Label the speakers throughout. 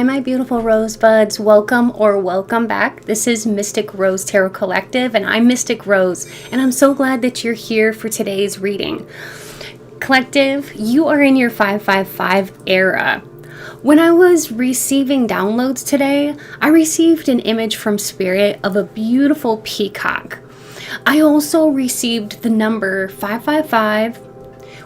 Speaker 1: Hi, my beautiful rosebuds. Welcome back. This is Mystic Rose Tarot Collective, and I'm Mystic Rose, and I'm so glad that you're here for today's reading. Collective, you are in your 555 era. When I was receiving downloads today, I received an image from Spirit of a beautiful peacock. I also received the number 555,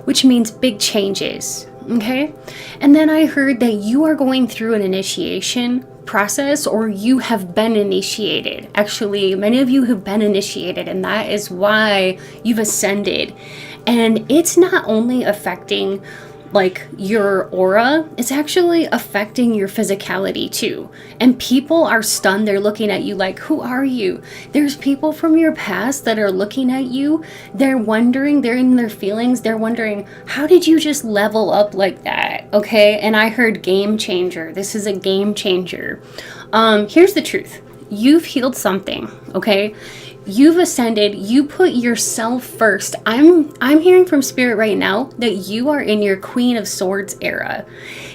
Speaker 1: which means big changes. Okay, and then I heard that you are going through an initiation process, or you have been initiated. Actually, many of you have been initiated, and that is why you've ascended. And it's not only affecting like your aura, it's actually affecting your physicality too. And people are stunned. They're looking at you like, who are you? There's people from your past that are looking at you. They're wondering, they're in their feelings. They're wondering, how did you just level up like that? Okay. And I heard game changer. This is a game changer. Here's the truth. You've healed something. Okay. You've ascended, you put yourself first. I'm hearing from Spirit right now that you are in your Queen of Swords era.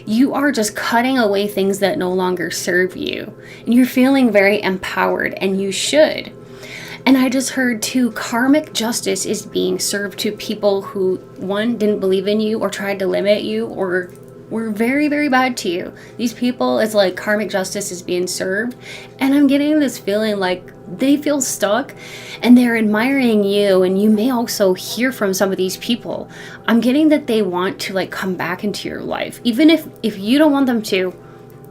Speaker 1: You are just cutting away things that no longer serve you. And you're feeling very empowered, and you should. And I just heard too, karmic justice is being served to people who, one, didn't believe in you or tried to limit you or were very, very bad to you. These people, it's like karmic justice is being served. And I'm getting this feeling like they feel stuck and they're admiring you. And you may also hear from some of these people. I'm getting that they want to like come back into your life. Even if you don't want them to,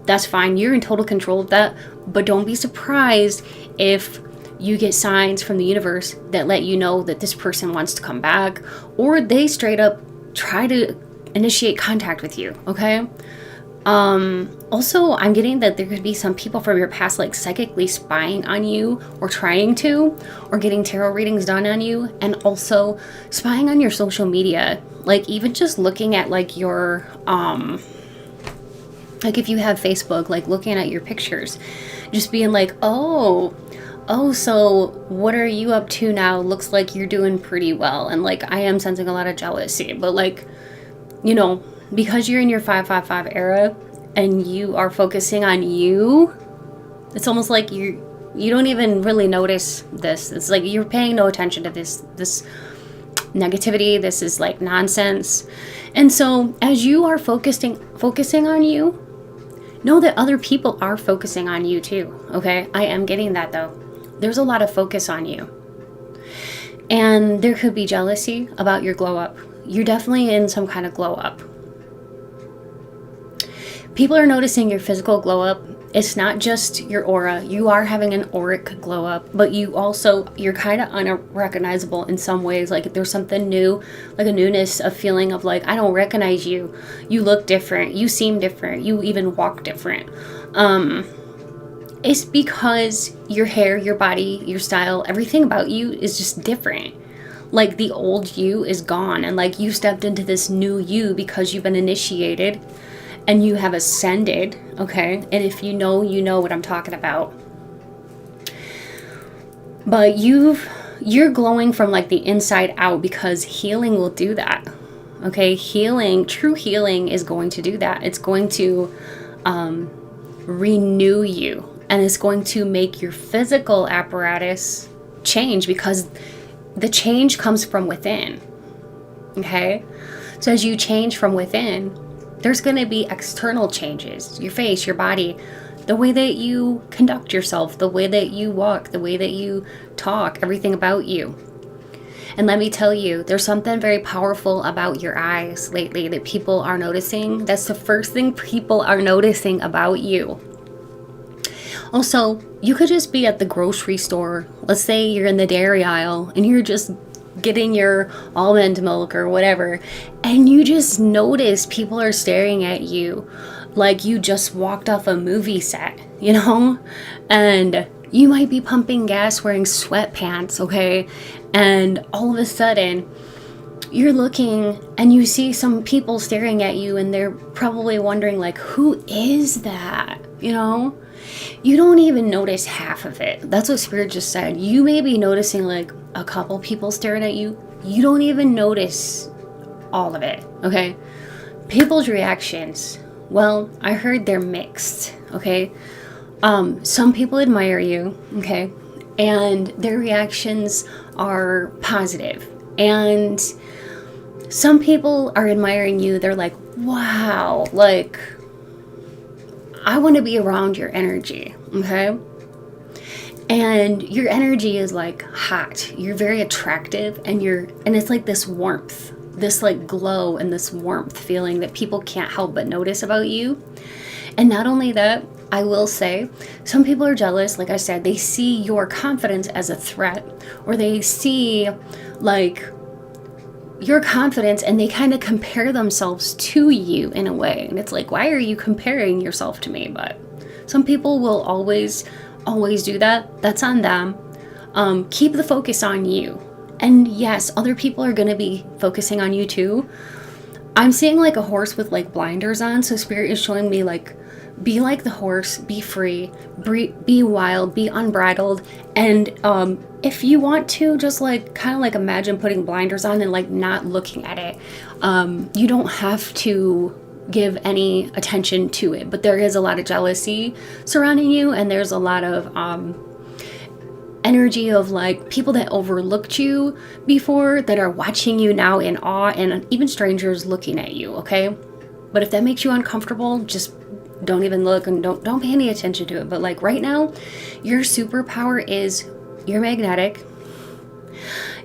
Speaker 1: that's fine. You're in total control of that. But don't be surprised if you get signs from the universe that let you know that this person wants to come back, or they straight up try to initiate contact with you. Okay. Also, I'm getting that there could be some people from your past like psychically spying on you, or trying to, or getting tarot readings done on you, and also spying on your social media. Like even just looking at like your like if you have Facebook, like looking at your pictures, just being like, oh, so what are you up to now? Looks like you're doing pretty well. And like I am sensing a lot of jealousy, but like, you know, because you're in your 555 era and you are focusing on you, it's almost like you don't even really notice this. It's like you're paying no attention to this negativity. This is like nonsense. And so as you are focusing on you, know that other people are focusing on you too. Okay, I am getting that though. There's a lot of focus on you, and there could be jealousy about your glow up. You're definitely in some kind of glow up. People are noticing your physical glow up. It's not just your aura. You are having an auric glow up, but you're kind of unrecognizable in some ways. Like there's something new, like a newness, a feeling of like, I don't recognize you. You look different. You seem different. You even walk different. It's because your hair, your body, your style, everything about you is just different. Like the old you is gone, and like you stepped into this new you because you've been initiated and you have ascended. Okay, and if you know what I'm talking about. But you're glowing from like the inside out, because healing will do that. Okay, true healing is going to do that. It's going to renew you, and it's going to make your physical apparatus change, because the change comes from within. Okay, so as you change from within, there's going to be external changes. Your face, your body, the way that you conduct yourself, the way that you walk, the way that you talk, everything about you. And let me tell you, there's something very powerful about your eyes lately that people are noticing. That's the first thing people are noticing about you. Also, you could just be at the grocery store. Let's say you're in the dairy aisle and you're just getting your almond milk or whatever, and you just notice people are staring at you like you just walked off a movie set, you know? And you might be pumping gas wearing sweatpants, okay? And all of a sudden, you're looking and you see some people staring at you, and they're probably wondering like, who is that, you know? You don't even notice half of it. That's what Spirit just said. You may be noticing like a couple people staring at you. You don't even notice all of it, okay? People's reactions, well, I heard they're mixed, okay? Some people admire you, okay? And their reactions are positive. And some people are admiring you. They're like, wow, like, I want to be around your energy, okay? And your energy is like hot. You're very attractive, and it's like this warmth, this like glow and this warmth feeling that people can't help but notice about you. And not only that, I will say, some people are jealous. Like I said, they see your confidence as a threat, or they see like your confidence and they kind of compare themselves to you in a way. And it's like, why are you comparing yourself to me? But some people will always do that. That's on them. Keep the focus on you. And yes, other people are going to be focusing on you too. I'm seeing like a horse with like blinders on. So Spirit is showing me like, be like the horse, be free, be wild, be unbridled. And if you want to, just like kind of like imagine putting blinders on and like not looking at it. You don't have to give any attention to it, but there is a lot of jealousy surrounding you, and there's a lot of energy of like people that overlooked you before that are watching you now in awe, and even strangers looking at you, okay? But if that makes you uncomfortable, just don't even look and don't pay any attention to it. But like right now, your superpower is you're magnetic.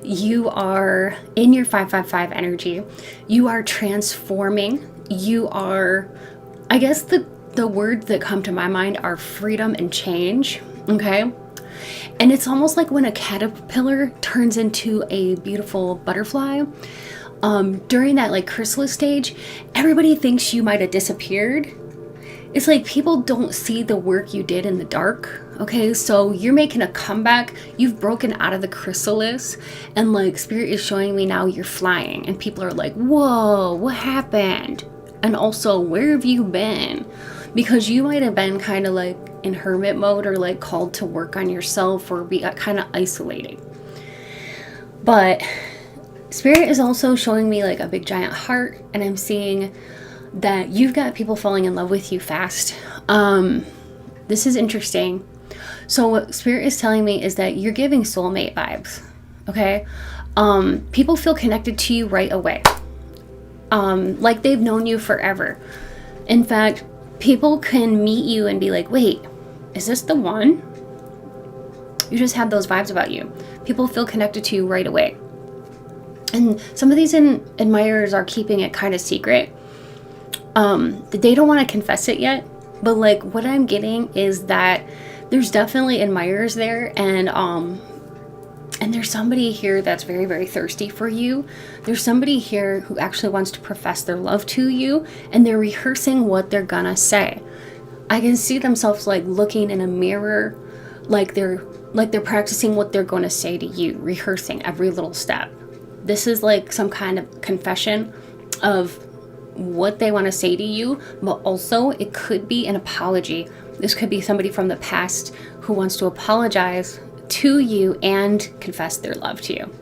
Speaker 1: You are in your 555 energy. You are transforming. You are, I guess the words that come to my mind are freedom and change, okay? And it's almost like when a caterpillar turns into a beautiful butterfly. During that like chrysalis stage, everybody thinks you might have disappeared. It's like people don't see the work you did in the dark, okay? So you're making a comeback. You've broken out of the chrysalis, and like Spirit is showing me now you're flying, and people are like, whoa, what happened? And also, where have you been? Because you might have been kind of like in hermit mode, or like called to work on yourself, or be kind of isolating. But Spirit is also showing me like a big giant heart, and I'm seeing that you've got people falling in love with you fast. This is interesting. So what Spirit is telling me is that you're giving soulmate vibes, okay? People feel connected to you right away. Like they've known you forever. In fact, people can meet you and be like, wait, is this the one? You just have those vibes about you. People feel connected to you right away. And some of these admirers are keeping it kind of secret. They don't want to confess it yet, but like what I'm getting is that there's definitely admirers there, and there's somebody here that's very, very thirsty for you. There's somebody here who actually wants to profess their love to you, and they're rehearsing what they're gonna say. I can see themselves like looking in a mirror, like they're practicing what they're gonna say to you, rehearsing every little step. This is like some kind of confession of what they want to say to you, but also it could be an apology. This could be somebody from the past who wants to apologize to you and confess their love to you.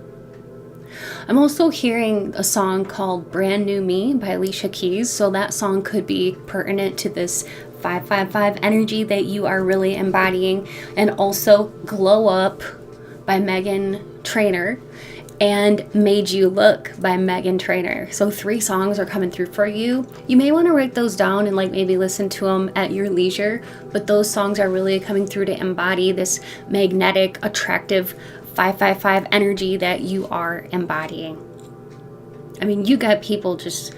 Speaker 1: I'm also hearing a song called Brand New Me by Alicia Keys, so that song could be pertinent to this 555 energy that you are really embodying. And also Glow Up by Meghan Trainor and Made You Look by Meghan Trainor. So 3 songs are coming through for you. You may want to write those down and like maybe listen to them at your leisure, but those songs are really coming through to embody this magnetic, attractive 555 energy that you are embodying. I mean, you got people just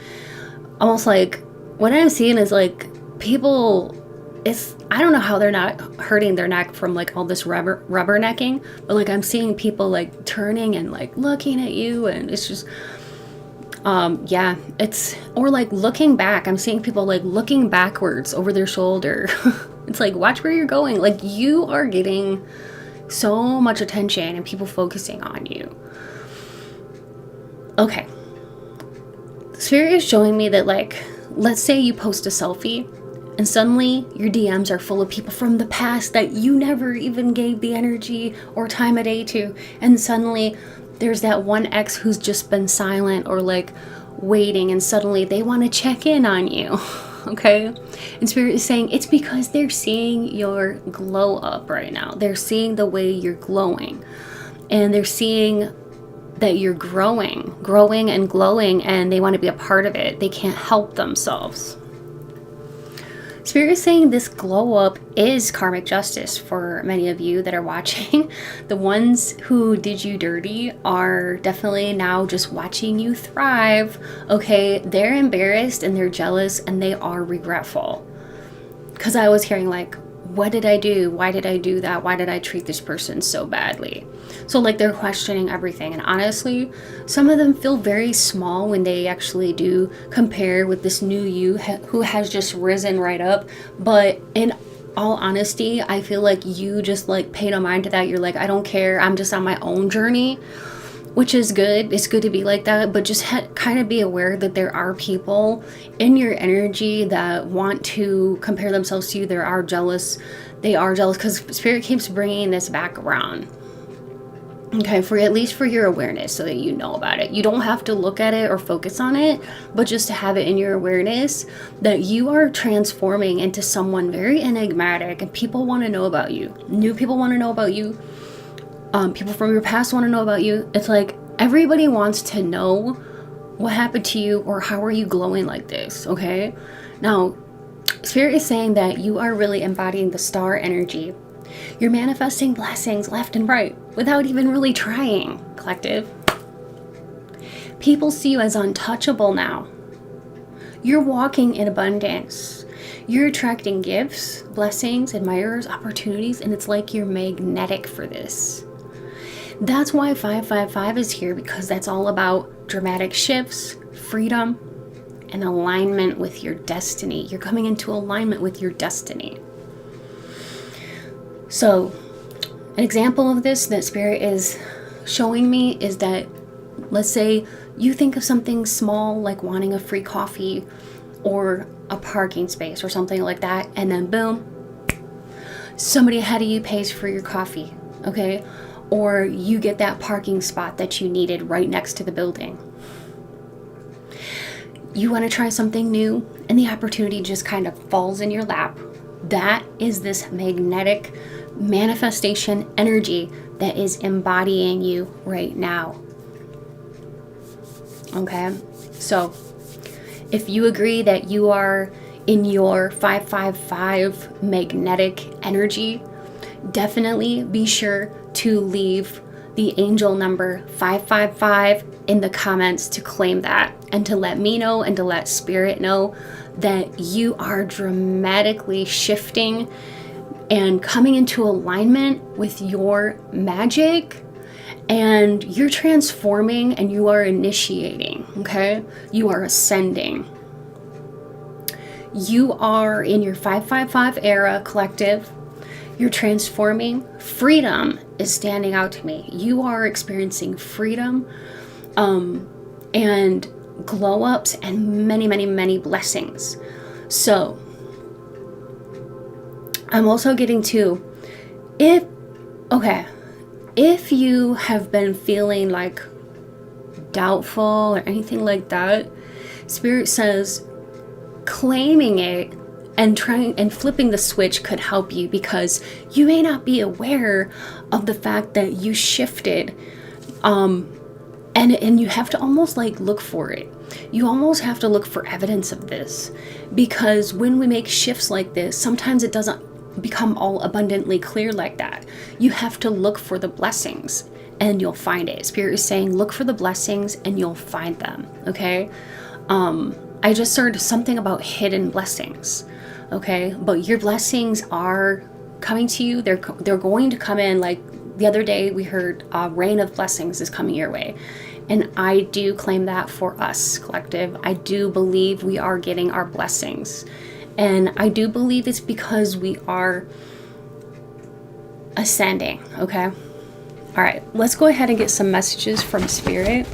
Speaker 1: almost like, what I'm seeing is like people, I don't know how they're not hurting their neck from like all this rubbernecking, but like I'm seeing people like turning and like looking at you, and it's just or like looking back. I'm seeing people like looking backwards over their shoulder. It's like, watch where you're going. Like you are getting so much attention and people focusing on you. Okay, Spirit is showing me that like, let's say you post a selfie and suddenly your DMs are full of people from the past that you never even gave the energy or time of day to. And suddenly there's that one ex who's just been silent or like waiting, and suddenly they want to check in on you. okay? And Spirit is saying it's because they're seeing your glow up right now. They're seeing the way you're glowing. And they're seeing that you're growing and glowing, and they want to be a part of it. They can't help themselves. Spirit is saying this glow up is karmic justice for many of you that are watching. The ones who did you dirty are definitely now just watching you thrive. Okay, they're embarrassed and they're jealous and they are regretful. Because I was hearing like, what did I do? Why did I do that? Why did I treat this person so badly? So like they're questioning everything. And honestly, some of them feel very small when they actually do compare with this new you who has just risen right up. But in all honesty, I feel like you just like pay no mind to that. You're like, I don't care. I'm just on my own journey. Which is good. It's good to be like that, but just kind of be aware that there are people in your energy that want to compare themselves to you. They are jealous because Spirit keeps bringing this back around. Okay, for at least for your awareness, so that you know about it. You don't have to look at it or focus on it, but just to have it in your awareness that you are transforming into someone very enigmatic, and people want to know about you. New people want to know about you. People from your past want to know about you. It's like everybody wants to know what happened to you or how are you glowing like this, okay? Now, Spirit is saying that you are really embodying the star energy. You're manifesting blessings left and right without even really trying, collective. People see you as untouchable now. You're walking in abundance. You're attracting gifts, blessings, admirers, opportunities, and it's like you're magnetic for this. That's why 555 is here, because that's all about dramatic shifts, freedom, and alignment with your destiny. You're coming into alignment with your destiny. So, an example of this that Spirit is showing me is that, let's say you think of something small like wanting a free coffee or a parking space or something like that, and then boom, somebody ahead of you pays for your coffee, okay? Or you get that parking spot that you needed right next to the building. You want to try something new and the opportunity just kind of falls in your lap. That is this magnetic manifestation energy that is embodying you right now. Okay? So, if you agree that you are in your 555 magnetic energy, definitely be sure to leave the angel number 555 in the comments to claim that, and to let me know and to let Spirit know that you are dramatically shifting and coming into alignment with your magic, and you're transforming and you are initiating, okay? You are ascending. You are in your 555 era, collective. You're transforming. Freedom is standing out to me. You are experiencing freedom and glow ups and many, many, many blessings. So, I'm also getting to, if you have been feeling like doubtful or anything like that, Spirit says claiming it and trying and flipping the switch could help you, because you may not be aware of the fact that you shifted, and you have to almost like look for it. You almost have to look for evidence of this, because when we make shifts like this, sometimes it doesn't become all abundantly clear like that. You have to look for the blessings and you'll find it. Spirit is saying look for the blessings and you'll find them, okay? I just heard something about hidden blessings. Okay, but your blessings are coming to you. They're going to come in. Like the other day we heard rain of blessings is coming your way, and I do claim that for us, collective. I do believe we are getting our blessings, and I do believe it's because we are ascending. Okay, all right, let's go ahead and get some messages from Spirit.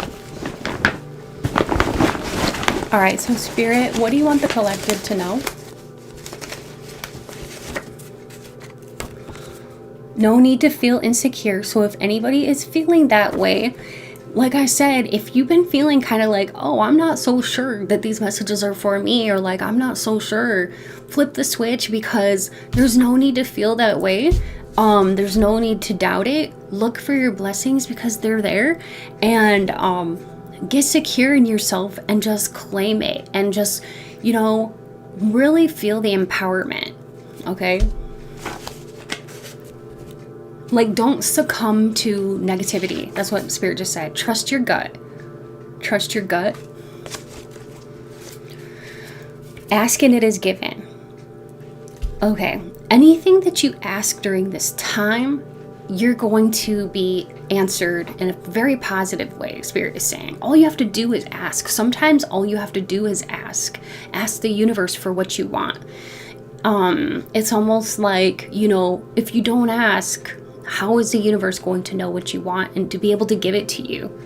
Speaker 1: All right, so Spirit, what do you want the collective to know? No need to feel insecure. So if anybody is feeling that way, like I said, if you've been feeling kind of like, oh, I'm not so sure that these messages are for me, or like, I'm not so sure, flip the switch, because there's no need to feel that way. There's no need to doubt it. Look for your blessings because they're there, and get secure in yourself and just claim it, and just, you know, really feel the empowerment. Okay? Like, don't succumb to negativity. That's what Spirit just said. Trust your gut. Trust your gut. Ask and it is given. Okay. Anything that you ask during this time, you're going to be answered in a very positive way, Spirit is saying. All you have to do is ask. Sometimes all you have to do is ask. Ask the universe for what you want. It's almost like, you know, if you don't ask, how is the universe going to know what you want and to be able to give it to you?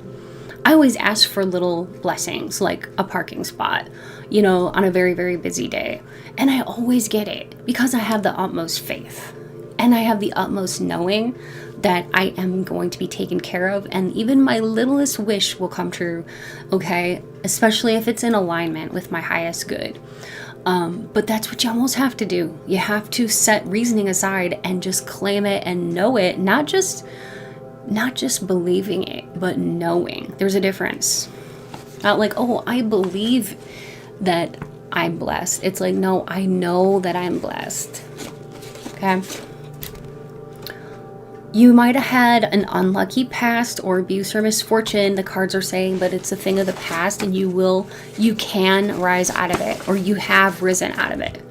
Speaker 1: I always ask for little blessings, like a parking spot, you know, on a very, very busy day. And I always get it because I have the utmost faith and I have the utmost knowing that I am going to be taken care of, and even my littlest wish will come true, okay? Especially if it's in alignment with my highest good. But that's what you almost have to do. You have to set reasoning aside and just claim it and know it, not just believing it, but knowing. There's a difference. Not like, oh, I believe that I'm blessed. It's like, no, I know that I'm blessed. Okay? You might have had an unlucky past or abuse or misfortune, the cards are saying, but it's a thing of the past, and you can rise out of it, or you have risen out of it.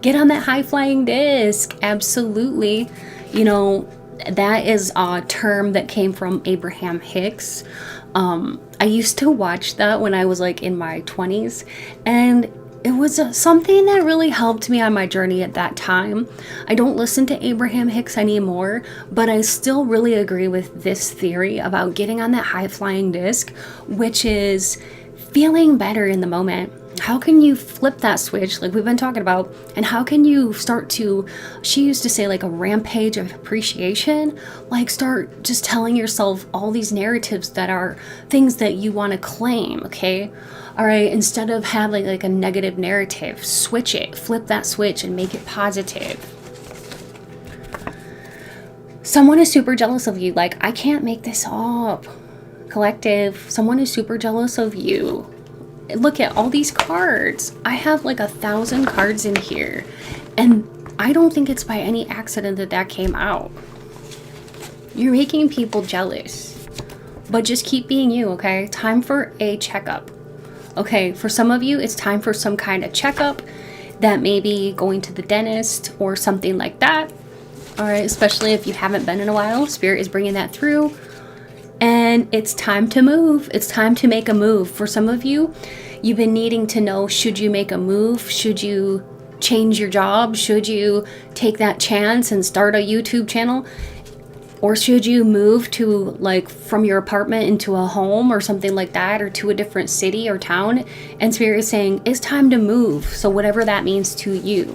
Speaker 1: Get on that high flying disc. Absolutely. You know, that is a term that came from Abraham Hicks. I used to watch that when I was like in my 20s, and it was something that really helped me on my journey at that time. I don't listen to Abraham Hicks anymore, but I still really agree with this theory about getting on that high flying disc, which is feeling better in the moment. How can you flip that switch, like we've been talking about, and how can you start to, she used to say, like a rampage of appreciation, like start just telling yourself all these narratives that are things that you want to claim, okay? All right, instead of having like a negative narrative, switch it, flip that switch and make it positive. Someone is super jealous of you, like I can't make this up. Collective, someone is super jealous of you. Look at all these cards. I have like 1,000 cards in here, and I don't think it's by any accident that that came out. You're making people jealous, but just keep being you, okay? Time for a checkup. Okay, for some of you, it's time for some kind of checkup. That may be going to the dentist or something like that. All right, especially if you haven't been in a while. Spirit is bringing that through. And it's time to move. It's time to make a move. For some of you, you've been needing to know, should you make a move? Should you change your job? Should you take that chance and start a YouTube channel? Or should you move to, like, from your apartment into a home or something like that, or to a different city or town? And Spirit is saying, it's time to move. So whatever that means to you.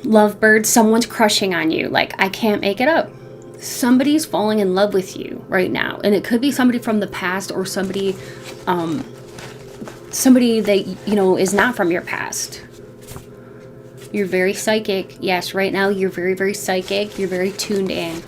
Speaker 1: Lovebird, someone's crushing on you. Like, I can't make it up. Somebody's falling in love with you right now. And it could be somebody from the past, or somebody that, you know, is not from your past. You're very psychic. Yes, right now you're very, very psychic. You're very tuned in.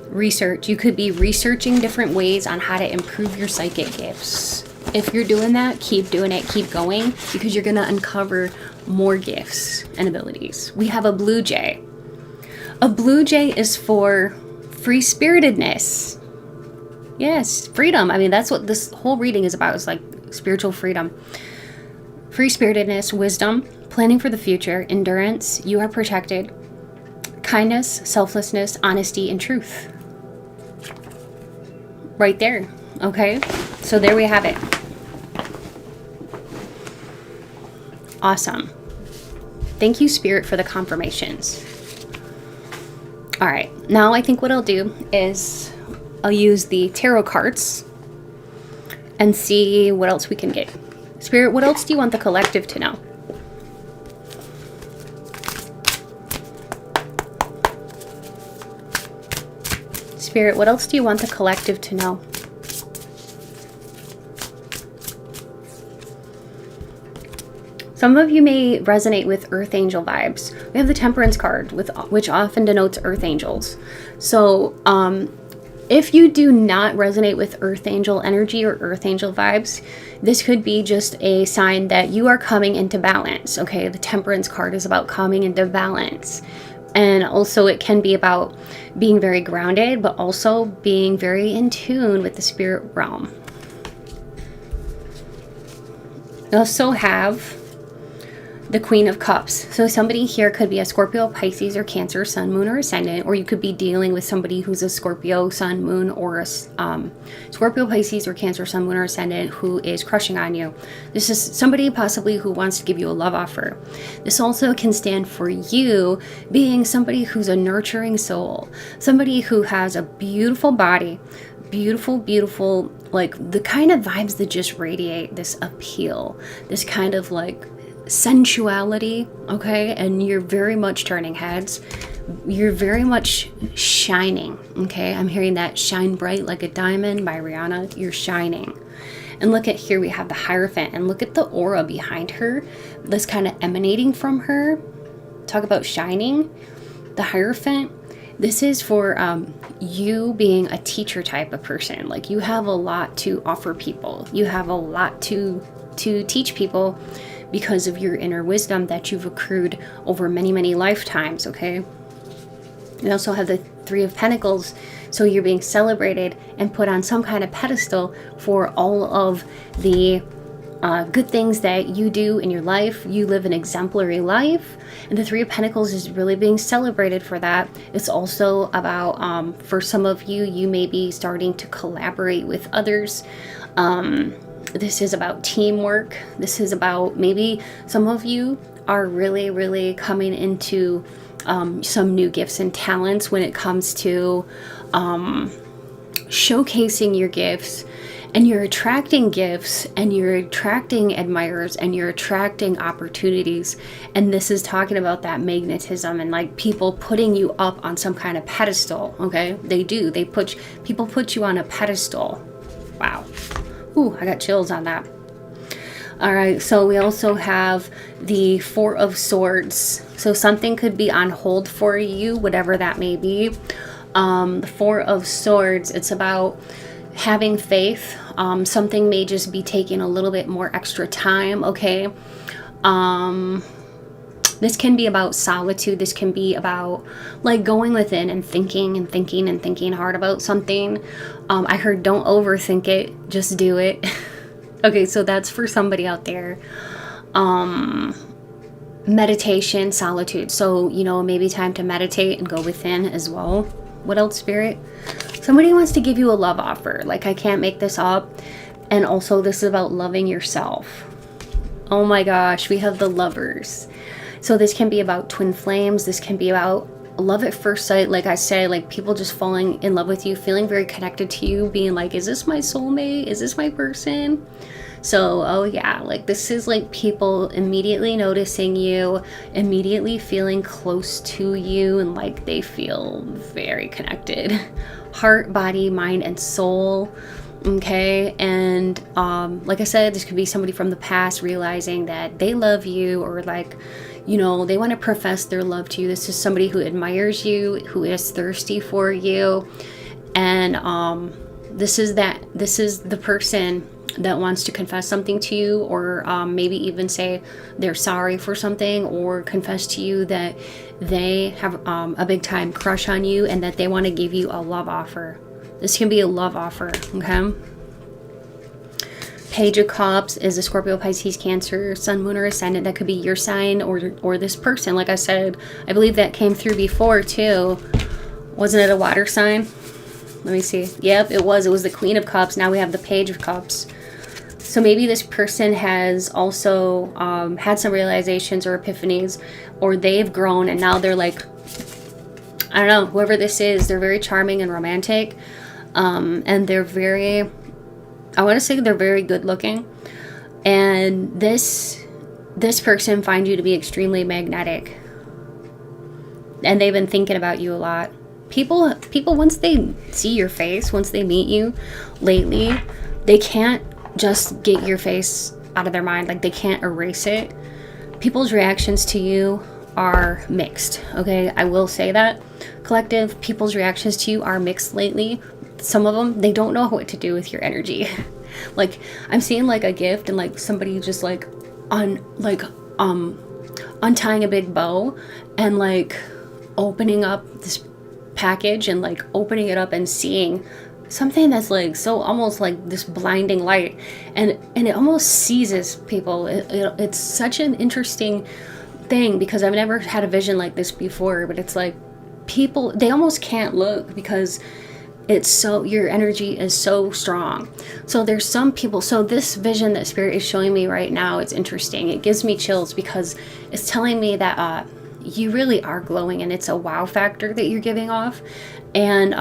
Speaker 1: Research. You could be researching different ways on how to improve your psychic gifts. If you're doing that, keep doing it. Keep going, because you're going to uncover more gifts and abilities. We have a blue jay. A blue jay is for free-spiritedness. Yes, freedom. I mean, that's what this whole reading is about. It's like spiritual freedom. Free-spiritedness, wisdom, planning for the future, endurance, you are protected, kindness, selflessness, honesty, and truth. Right there. Okay? So there we have it. Awesome. Thank you, Spirit, for the confirmations. All right. Now I think what I'll do is I'll use the tarot cards and see what else we can get. Spirit, what else do you want the collective to know? Spirit, what else do you want the collective to know? Some of you may resonate with Earth Angel vibes. We have the Temperance card, which often denotes Earth Angels. So if you do not resonate with Earth Angel energy or Earth Angel vibes, this could be just a sign that you are coming into balance. Okay, the Temperance card is about coming into balance. And also it can be about being very grounded, but also being very in tune with the spirit realm. We also have the Queen of Cups. So somebody here could be a Scorpio, Pisces, or Cancer, Sun, Moon, or Ascendant, or you could be dealing with somebody who's a Scorpio, Sun, Moon, or a Scorpio, Pisces, or Cancer, Sun, Moon, or Ascendant who is crushing on you. This is somebody possibly who wants to give you a love offer. This also can stand for you being somebody who's a nurturing soul, somebody who has a beautiful body, beautiful, like the kind of vibes that just radiate this appeal, this kind of like sensuality, okay? And you're very much turning heads. You're very much shining, okay? I'm hearing that shine bright like a diamond by Rihanna. You're shining. And look at here, we have the Hierophant, and look at the aura behind her that's kind of emanating from her. Talk about shining. The Hierophant, this is for you being a teacher type of person. Like you have a lot to offer people. You have a lot to teach people because of your inner wisdom that you've accrued over many lifetimes, okay? You also have the Three of Pentacles, so you're being celebrated and put on some kind of pedestal for all of the good things that you do in your life. You live an exemplary life, and the Three of Pentacles is really being celebrated for that. It's also about, for some of you, you may be starting to collaborate with others. This is about teamwork. This is about maybe some of you are really coming into some new gifts and talents when it comes to showcasing your gifts, and you're attracting gifts and you're attracting admirers and you're attracting opportunities. And this is talking about that magnetism and like people putting you up on some kind of pedestal, okay? They do. People put you on a pedestal. Wow. Ooh, I got chills on that. All right, so we also have the Four of Swords. So something could be on hold for you, whatever that may be. The Four of Swords, it's about having faith. Something may just be taking a little bit more extra time, okay? This can be about solitude. This can be about like going within and thinking hard about something. I heard don't overthink it, just do it. Okay, so that's for somebody out there. Meditation, solitude. So, you know, maybe time to meditate and go within as well. What else, Spirit? Somebody wants to give you a love offer. Like, I can't make this up. And also this is about loving yourself. Oh my gosh, we have the Lovers. So this can be about twin flames. This can be about love at first sight. Like I said, like people just falling in love with you, feeling very connected to you, being like, is this my soulmate? Is this my person? So, oh yeah, like this is like people immediately noticing you, immediately feeling close to you, and like they feel very connected. Heart, body, mind, and soul. Okay, and like I said, this could be somebody from the past realizing that they love you, or like, you know, they want to profess their love to you. This is somebody who admires you, who is thirsty for you, and this is the person that wants to confess something to you, or maybe even say they're sorry for something, or confess to you that they have a big time crush on you and that they want to give you a love offer. This can be a love offer, okay? Page of Cups is a Scorpio, Pisces, Cancer, Sun, Moon, or Ascendant. That could be your sign or this person. Like I said, I believe that came through before too. Wasn't it a water sign? Let me see. Yep, it was. It was the Queen of Cups. Now we have the Page of Cups. So maybe this person has also had some realizations or epiphanies, or they've grown and now they're like, I don't know, whoever this is, they're very charming and romantic. And they're very, I want to say they're very good looking. And this person finds you to be extremely magnetic. And they've been thinking about you a lot. people once they see your face, once they meet you lately, they can't just get your face out of their mind. Like, they can't erase it. People's reactions to you are mixed. Okay, I will say that. Collective, people's reactions to you are mixed lately. Some of them, they don't know what to do with your energy. Like, I'm seeing like a gift and like somebody just like untying a big bow and like opening up this package and like opening it up and seeing something that's like so almost like this blinding light, and it almost seizes people. It's such an interesting thing because I've never had a vision like this before, but it's like people, they almost can't look because it's so, your energy is so strong. So there's some people, so this vision that Spirit is showing me right now, it's interesting. It gives me chills because it's telling me that you really are glowing, and it's a wow factor that you're giving off. And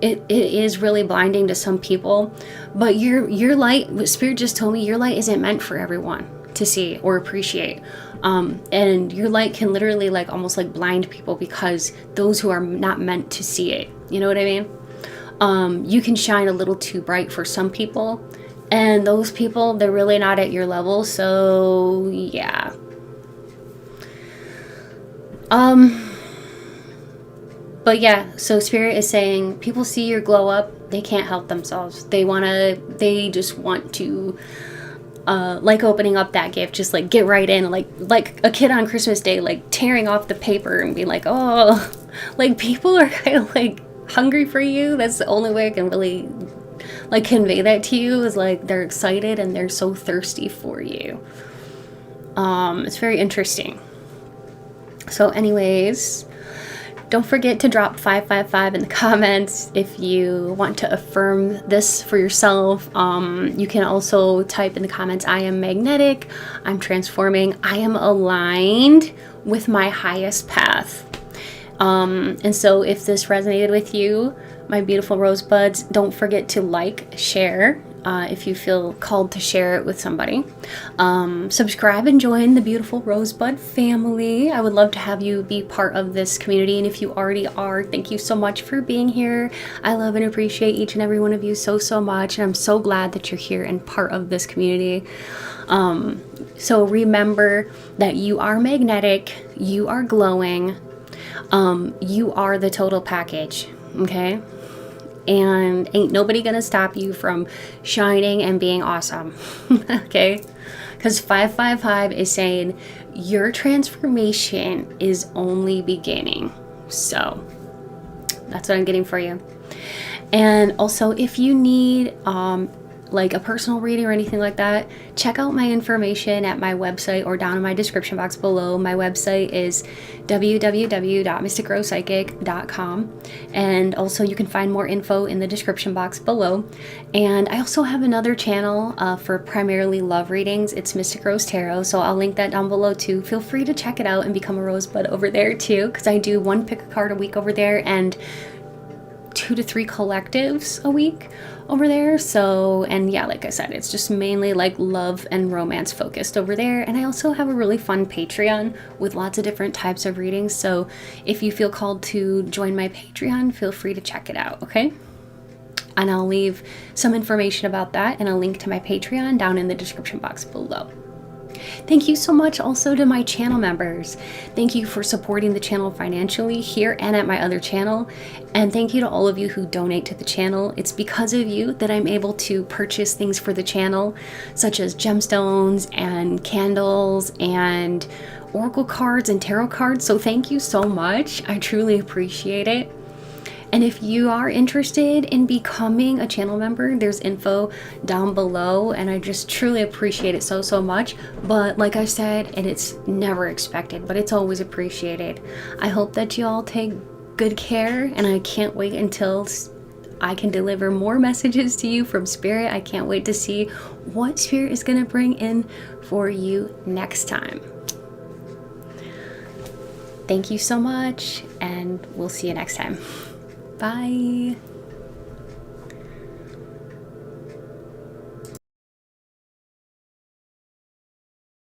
Speaker 1: it is really blinding to some people, but your light, what Spirit just told me, your light isn't meant for everyone to see or appreciate. And your light can literally like almost like blind people because those who are not meant to see it, you know what I mean? You can shine a little too bright for some people, and those people, they're really not at your level. So yeah. But yeah, so Spirit is saying people see your glow up, they can't help themselves. They just want to, like opening up that gift, just like get right in, like a kid on Christmas Day, like tearing off the paper and be like, oh, like people are kind of like hungry for you. That's the only way I can really like convey that to you, is like they're excited and they're so thirsty for you. It's very interesting. So anyways, don't forget to drop 555 in the comments if you want to affirm this for yourself. You can also type in the comments, I am magnetic, I'm transforming, I am aligned with my highest path. And so if this resonated with you, my beautiful rosebuds, don't forget to like, share, if you feel called to share it with somebody. Subscribe and join the beautiful Rosebud family. I would love to have you be part of this community. And if you already are, thank you so much for being here. I love and appreciate each and every one of you so, so much. And I'm so glad that you're here and part of this community. So remember that you are magnetic, you are glowing, you are the total package, okay? And ain't nobody gonna stop you from shining and being awesome. Okay, because 555 is saying your transformation is only beginning. So that's what I'm getting for you. And also, if you need like a personal reading or anything like that, check out my information at my website or down in my description box below. My website is www.mysticrosepsychic.com, and also you can find more info in the description box below. And I also have another channel for primarily love readings. It's Mystic Rose Tarot, so I'll link that down below too. Feel free to check it out and become a rosebud over there too, because I do one pick a card a week over there and 2 to 3 collectives a week over there. So, and yeah, like I said, it's just mainly like love and romance focused over there. And I also have a really fun Patreon with lots of different types of readings. So if you feel called to join my Patreon, feel free to check it out, okay? And I'll leave some information about that and a link to my Patreon down in the description box below. Thank you so much also to my channel members. Thank you for supporting the channel financially here and at my other channel. And thank you to all of you who donate to the channel. It's because of you that I'm able to purchase things for the channel, such as gemstones and candles and oracle cards and tarot cards. So thank you so much. I truly appreciate it. And if you are interested in becoming a channel member, there's info down below, and I just truly appreciate it so, so much. But like I said, and it's never expected, but it's always appreciated. I hope that you all take good care, and I can't wait until I can deliver more messages to you from Spirit. I can't wait to see what Spirit is going to bring in for you next time. Thank you so much, and we'll see you next time. Bye.